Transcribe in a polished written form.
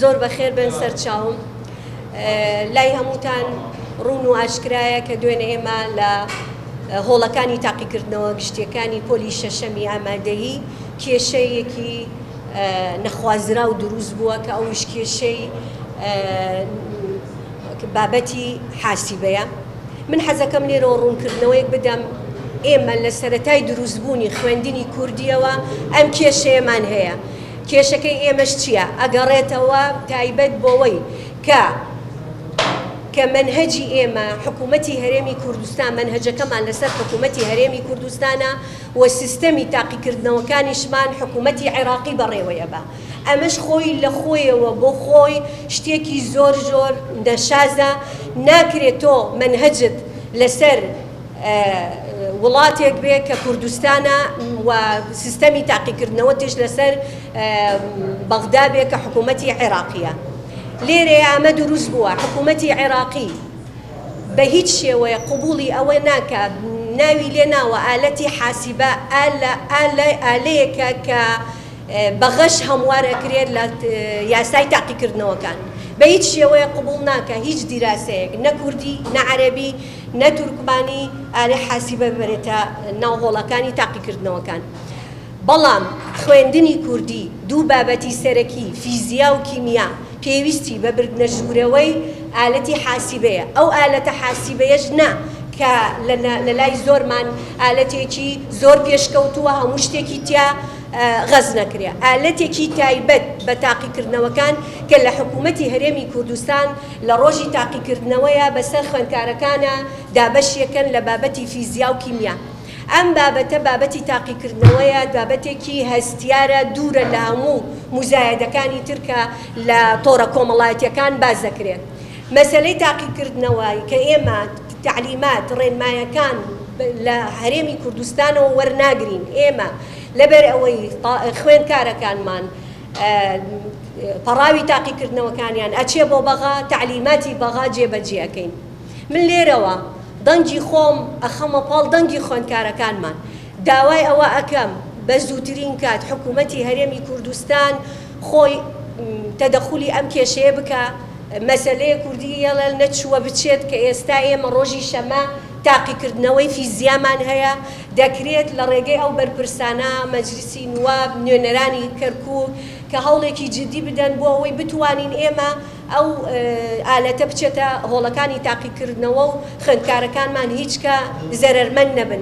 زۆر بەخێر بن سەرچاوم لای هەمووتان ڕوون و ئاشکرایە کە دوێنێ ئێمە لە هۆڵەکانی تاقیکردنەوە گشتیەکانی پۆلی شەشەمی ئامادەیی کێشەیەکی نەخوازرا و دروست بووە کە ئەوش کێشەی بابەتی حاسیبەیە. من حەزەکەم لێرەوە ڕوونکردنەوەیەک بدەم ئێمە لە سەرەتای دروستبوونی خوێندنی کوردیەوە ئەم کێشەیەمان هەیە. کێشەکەی ئێمەش چییە؟ ئەگەڕێتەوە تایبەت بۆەوەی کە منهەجی ئێمە حکوومەتی هەرێمی کوردستان منهەجەکەمان لەسەر حکوومەتی هەرێمی کوردستانە و سیستەمی تاقیکردنەوەکانیشمان حکوومەتی عێراقی بەڕێوەیە بە ئەمەش خۆی لە خۆیەوە بۆ خۆی شتێکی زۆر زۆر نەشازە. ناکرێت تۆ منهەجت لەسەر وڵاتێک بێ کە کوردستانە و سیستەمی تاقیکردنەوە تێش لەسەر بەغدا بێ کە حکوومەتی عێراقیە. لێرێ ئەمە دروست بووە حکوومەتی عێراقی بە هیچ شێوەیە قبوڵی ئەوە ناکات ناوی لێ ناوە ئالەتی حاسیبە ئالەیەکە کە بەغەش هەموار ئەکرێت لە یاسای تاقیکردنەوەکان بە هیچ شێوەیە قبوڵ ناکە هیچ دیراسەیەک نە کوردی نە عەرەبی نە تورکمانی ئالە حاسیبە ببرێتە ناو هۆڵەکانی تاقیکردنەوەکان. بەڵام خوێندنی کوردی دوو بابەتی سەرەکی فیزیا و کیمیا پێویستی بە بردنەژوورەوەی ئالەتی حاسیبەیە. ئەو ئالەتە حاسیبەیەش نا کە لە لای زۆرمان ئالەتێکی زۆر پێشکەوتووە هەموو شتێکی تیا غەز نەکرێ. ئالەتێکی تایبەت بە تاقیکردنەوەکان کە لە حکوومەتی هەرێمی کوردستان لە ڕۆژی تاقیکردنەوەیە بەسەر خوێندکارەکانە دابەشیەکەن لە بابەتی فیزیا و کیمیا. ئەم بابەتە بابەتی تاقیکردنەوەیە بابەتێکی هەستیارە دوورە لە هەموو مزایەدەکانی ترکە لە تۆڕە کۆمەڵایەتیەکان باز دەکرێت. مەسەلەی تاقیکردنەوەی کە ئێمە تعلیمات ڕێنمایەکان لە هەرێمی کوردستانەوە وەرناگرین ئێمە لەبەر ئەوەی خوێندکارەکانمان پەڕاوی تاقیکردنەوەکانیان ئەچێ بۆ بەغا تعلیماتی بەغا جێبەجێەکەین. من لێرەوە دەنگی خۆم ئەخەمە پاڵ دەنگی خوێندکارەکانمان داوای ئەوە ئەکەم بە زووترین کات حکوومەتی هەرێمی کوردستان خۆی تەدەخولی ئەم کێشەیە بکە مەسەلەیە کوردی یەڵە نەچووە بچێت کە ئێستا ئێمە ڕۆژی شەمە تاقیکردنەوەی فیزیامان هەیە دەکرێت لە ڕێگەی ئەو بەرپرسانە مەجلیسی نواب نوێنەرانی کەرکووک کە هەوڵێکی جدی بدەن بۆ ئەوەی بتوانین ئێمە ئەو ئالەتە بچێتە هۆڵەکانی تاقیکردنەوە و خوێندکارەکانمان هیچ کە زەرەرمەند نەبن.